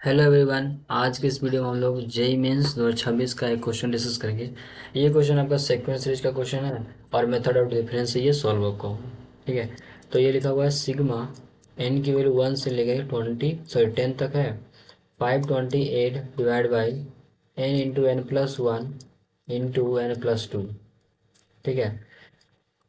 Hello everyone. आज के इस वीडियो में हम लोग जेई मेंस 2026 का एक क्वेश्चन डिस्कस करेंगे। ये क्वेश्चन आपका सेक्वेंस सीरीज का क्वेश्चन है और मेथड ऑफ डिफरेंस से ये सॉल्व आपका ठीक है। तो ये लिखा हुआ है सिग्मा एन की वैल्यू 1 से लेकर 10 तक है। 528 divide by n into n plus one into n plus two. ठीक है।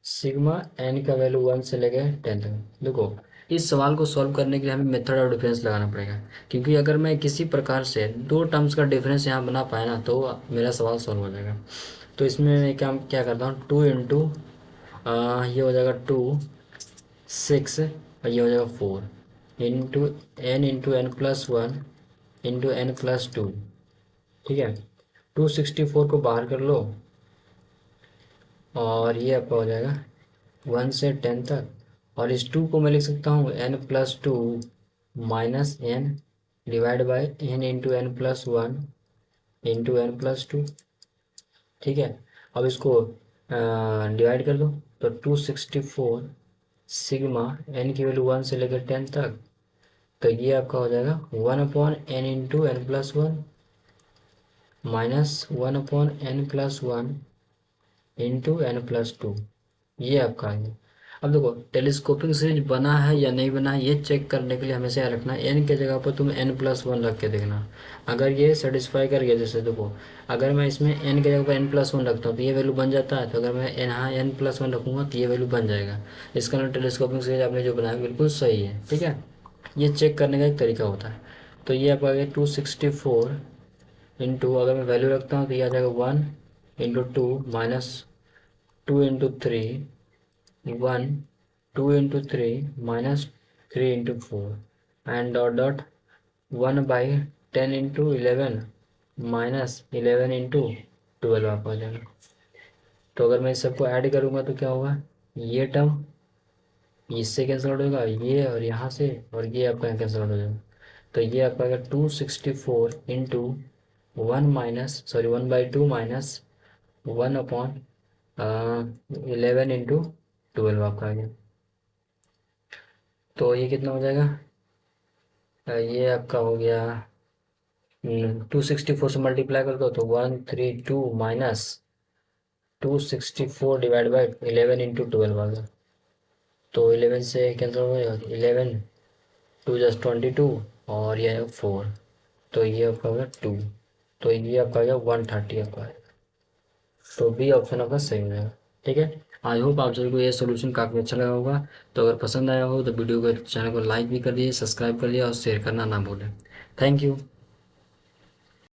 सिग्मा एन का वैल्यू 1 से लेकर 10 तक। देखो, इस सवाल को सॉल्व करने के लिए हमें मेथड ऑफ डिफरेंस लगाना पड़ेगा, क्योंकि अगर मैं किसी प्रकार से दो टर्म्स का डिफरेंस यहाँ बना पाया ना तो मेरा सवाल सॉल्व हो जाएगा। तो इसमें मैं क्या करता हूँ, टू इंटू ये हो जाएगा 2 6 और ये हो जाएगा 4 into n plus one into n plus two. ठीक है। 264 को बाहर कर लो और ये आपका हो जाएगा 1 से 10 तक। और इस 2 को मैं लिख सकता हूँ n plus two minus n divide by n into n plus one into n plus two. ठीक है। अब इसको डिवाइड कर दो तो 264 सिग्मा एन की वैल्यू 1 से लेकर 10 तक। तो ये आपका हो जाएगा 1/n into n plus one minus 1/n plus one into n plus two. ये आपका है। अब देखो, टेलीस्कोपिक सीरीज बना है या नहीं बना है ये चेक करने के लिए हमेशा याद रखना, एन के जगह पर तुम एन प्लस वन रख के देखना। अगर ये सेटिस्फाई कर गया, जैसे देखो, अगर मैं इसमें एन के जगह पर एन प्लस वन रखता हूँ तो ये वैल्यू बन जाता है। तो अगर मैं यहाँ एन प्लस वन रखूँगा तो ये वैल्यू बन जाएगा। इसका मतलब टेलीस्कोपिक सीरीज आपने जो बनाया बिल्कुल सही है। ठीक है। ये चेक करने का एक तरीका होता है। तो ये आपका आ गया 264 इंटू, अगर मैं वैल्यू रखता हूँ तो ये आ जाएगा 1 into 2 minus 2 into 3 1 2 into 3 minus 3 into 4 and dot dot 1/10 into 11 minus 11 into 12 आप आ जाएगा। तो अगर मैं इस सबको ऐड करूँगा तो क्या होगा, ये टर्म इससे कैंसिल आउट होगा, ये और यहाँ से, और ये आपका कैंसिल आउट हो जाएगा। तो ये आपका अगर 264 इंटू 1 माइनस 1/2 माइनस 1/11 इंटू 12 आपका आ गया। तो ये कितना हो जाएगा, ये आपका हो गया 264 से मल्टीप्लाई कर दो तो 132 माइनस 264 डिवाइड बाई 11 इंटू 12 आ गया। तो 11 से कैंसिल हो जाएगा, 11 2 + 22 और ये है 4। तो ये आपका होगा 2। तो ये आपका आ गया 130 आपका है। तो बी ऑप्शन आपका सही हो जाएगा। ठीक है। आई होप आप सभी को ये सोल्यूशन काफ़ी अच्छा लगा होगा। तो अगर पसंद आया हो तो वीडियो को, चैनल को लाइक भी कर दिए, सब्सक्राइब कर दिए और शेयर करना ना भूलें। Thank you.